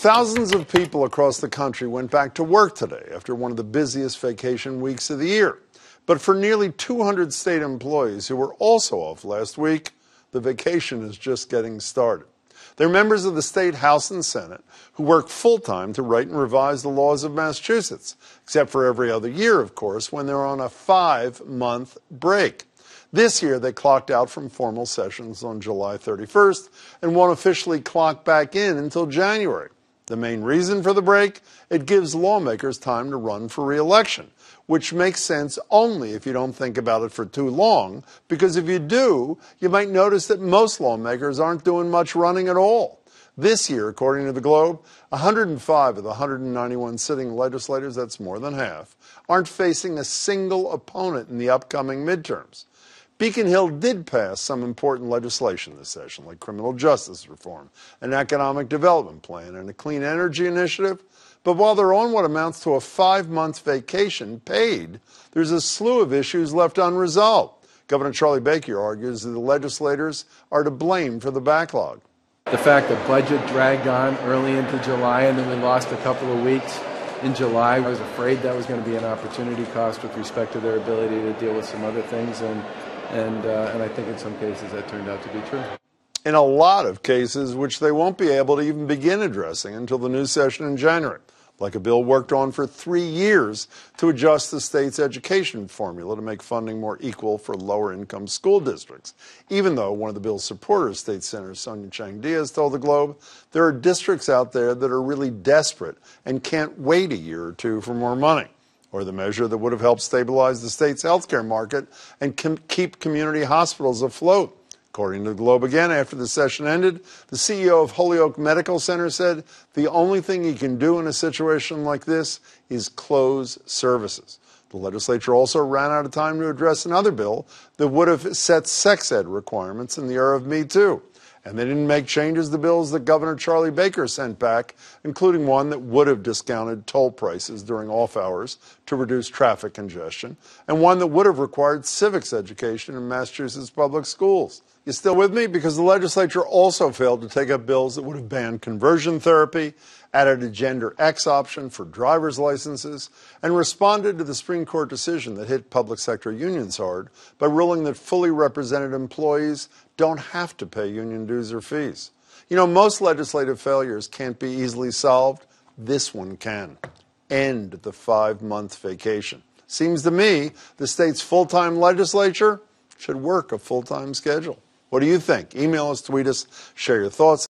Thousands of people across the country went back to work today after one of the busiest vacation weeks of the year. But for nearly 200 state employees who were also off last week, the vacation is just getting started. They're members of the state House and Senate who work full-time to write and revise the laws of Massachusetts, except for every other year, of course, when they're on a 5-month break. This year, they clocked out from formal sessions on July 31st and won't officially clock back in until January. The main reason for the break? It gives lawmakers time to run for re-election, which makes sense only if you don't think about it for too long, because if you do, you might notice that most lawmakers aren't doing much running at all. This year, according to the Globe, 105 of the 191 sitting legislators, that's more than half, aren't facing a single opponent in the upcoming midterms. Beacon Hill did pass some important legislation this session, like criminal justice reform, an economic development plan, and a clean energy initiative. But while they're on what amounts to a 5-month vacation paid, there's a slew of issues left unresolved. Governor Charlie Baker argues that the legislators are to blame for the backlog. The fact that budget dragged on early into July and then we lost a couple of weeks in July, I was afraid that was going to be an opportunity cost with respect to their ability to deal with some other things. And I think in some cases that turned out to be true. In a lot of cases, which they won't be able to even begin addressing until the new session in January, like a bill worked on for 3 years to adjust the state's education formula to make funding more equal for lower-income school districts. Even though one of the bill's supporters, State Senator Sonia Chang-Diaz, told the Globe, there are districts out there that are really desperate and can't wait a year or two for more money. Or the measure that would have helped stabilize the state's healthcare market and keep community hospitals afloat. According to the Globe again, after the session ended, the CEO of Holyoke Medical Center said the only thing he can do in a situation like this is close services. The legislature also ran out of time to address another bill that would have set sex ed requirements in the era of Me Too. And they didn't make changes to bills that Governor Charlie Baker sent back, including one that would have discounted toll prices during off hours to reduce traffic congestion, and one that would have required civics education in Massachusetts public schools. You still with me? Because the legislature also failed to take up bills that would have banned conversion therapy, added a Gender X option for driver's licenses, and responded to the Supreme Court decision that hit public sector unions hard by ruling that fully represented employees don't have to pay union dues or fees. You know, most legislative failures can't be easily solved. This one can. End the 5-month vacation. Seems to me the state's full-time legislature should work a full-time schedule. What do you think? Email us, tweet us, share your thoughts.